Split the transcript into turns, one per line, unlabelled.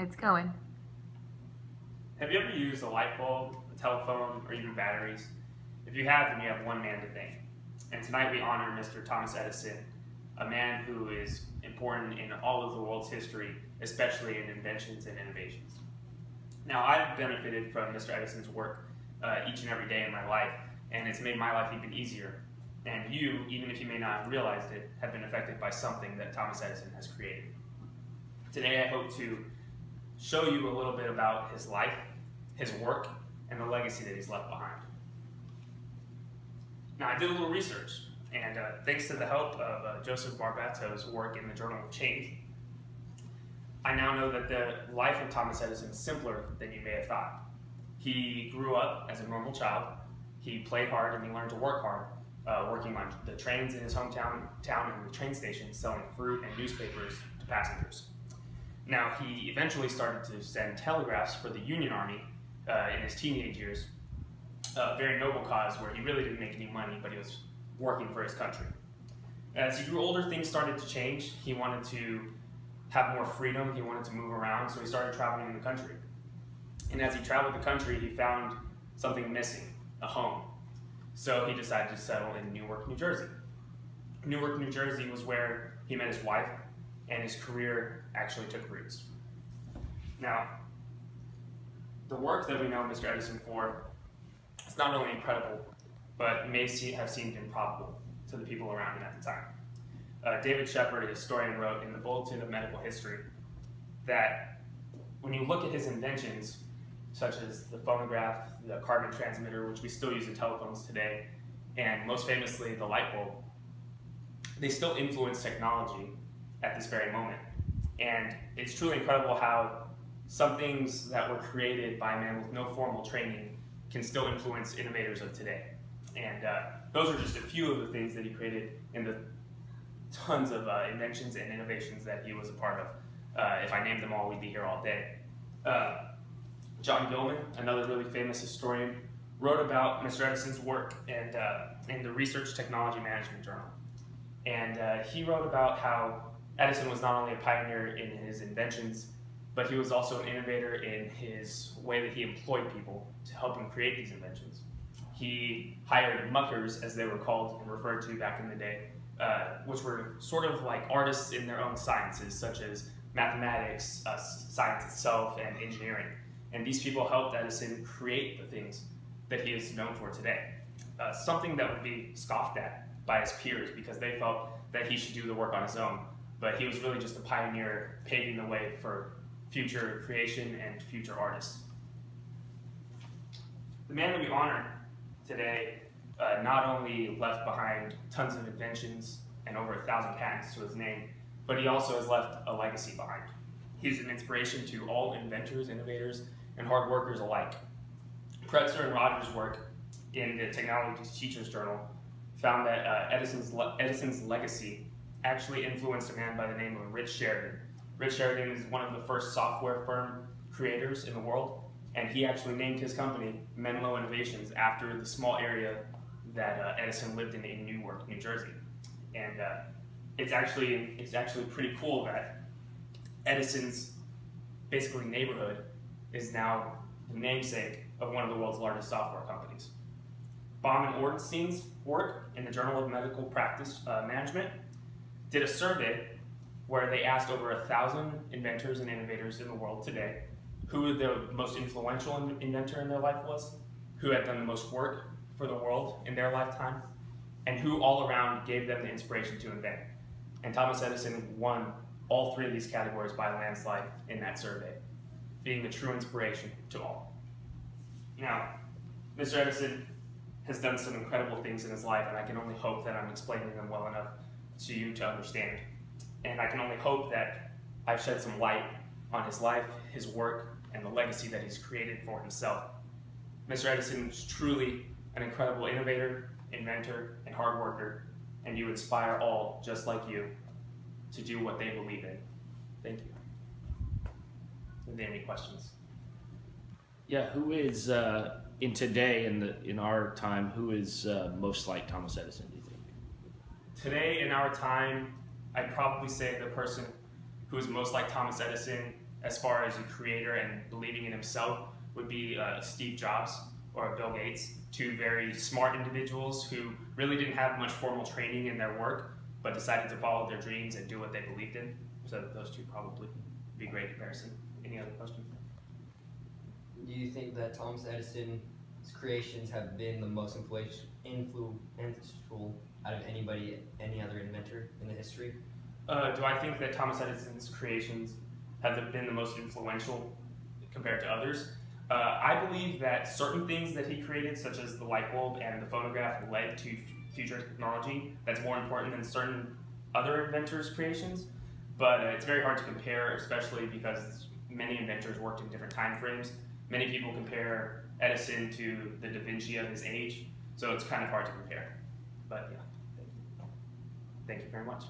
It's going.
Have you ever used a light bulb, a telephone, or even batteries? If you have, then you have one man to thank. And tonight we honor Mr. Thomas Edison, a man who is important in all of the world's history, especially in inventions and innovations. Now, I've benefited from Mr. Edison's work each and every day in my life, and it's made my life even easier. And you, even if you may not have realized it, have been affected by something that Thomas Edison has created. Today I hope to show you a little bit about his life, his work, and the legacy that he's left behind. Now, I did a little research, and thanks to the help of Joseph Barbato's work in the Journal of Change, I now know that the life of Thomas Edison is simpler than you may have thought. He grew up as a normal child. He played hard and he learned to work hard, working on the trains in his hometown and the train station, selling fruit and newspapers to passengers. Now, he eventually started to send telegraphs for the Union Army in his teenage years, a very noble cause where he really didn't make any money, but he was working for his country. As he grew older, things started to change. He wanted to have more freedom. He wanted to move around, so he started traveling in the country. And as he traveled the country, he found something missing, a home. So he decided to settle in Newark, New Jersey. Newark, New Jersey was where he met his wife, and his career actually took roots. Now, the work that we know Mr. Edison for is not only incredible, but may have seemed improbable to the people around him at the time. David Shepard, a historian, wrote in the Bulletin of Medical History that when you look at his inventions, such as the phonograph, the carbon transmitter, which we still use in telephones today, and most famously the light bulb, they still influence technology at this very moment. And it's truly incredible how some things that were created by a man with no formal training can still influence innovators of today. And those are just a few of the things that he created in the tons of inventions and innovations that he was a part of. If I named them all, we'd be here all day. John Gilman, another really famous historian, wrote about Mr. Edison's work and in the Research Technology Management Journal. And he wrote about how Edison was not only a pioneer in his inventions, but he was also an innovator in his way that he employed people to help him create these inventions. He hired muckers, as they were called and referred to back in the day, which were sort of like artists in their own sciences, such as mathematics, science itself, and engineering. And these people helped Edison create the things that he is known for today. Something that would be scoffed at by his peers because they felt that he should do the work on his own. But he was really just a pioneer, paving the way for future creation and future artists. The man that we honor today not only left behind tons of inventions and over 1,000 patents to his name, but he also has left a legacy behind. He's an inspiration to all inventors, innovators, and hard workers alike. Pretzer and Rogers' work in the Technology Teachers Journal found that Edison's legacy actually influenced a man by the name of Rich Sheridan. Rich Sheridan is one of the first software firm creators in the world, and he actually named his company Menlo Innovations after the small area that Edison lived in Newark, New Jersey. And it's actually pretty cool that Edison's basically neighborhood is now the namesake of one of the world's largest software companies. Baum and Ornstein's work in the Journal of Medical Practice Management did a survey where they asked over 1,000 inventors and innovators in the world today who the most influential inventor in their life was, who had done the most work for the world in their lifetime, and who all around gave them the inspiration to invent. And Thomas Edison won all three of these categories by a landslide in that survey, being a true inspiration to all. Now, Mr. Edison has done some incredible things in his life, and I can only hope that I'm explaining them well enough to you to understand. And I can only hope that I've shed some light on his life, his work, and the legacy that he's created for himself. Mr. Edison is truly an incredible innovator, inventor, and hard worker, and you inspire all just like you to do what they believe in. Thank you. Are there any questions?
Yeah, who is in today in our time? Who is most like Thomas Edison? Do you think?
Today in our time, I'd probably say the person who is most like Thomas Edison as far as a creator and believing in himself would be Steve Jobs or Bill Gates, two very smart individuals who really didn't have much formal training in their work, but decided to follow their dreams and do what they believed in. So those two probably be a great comparison. Any other questions?
Do you think that Thomas Edison's creations have been the most influential out of any other inventor in the history?
Do I think that Thomas Edison's creations have been the most influential compared to others? I believe that certain things that he created, such as the light bulb and the phonograph, led to future technology that's more important than certain other inventors' creations. But it's very hard to compare, especially because many inventors worked in different time frames. Many people compare Edison to the Da Vinci of his age, so it's kind of hard to compare. But yeah, thank you very much.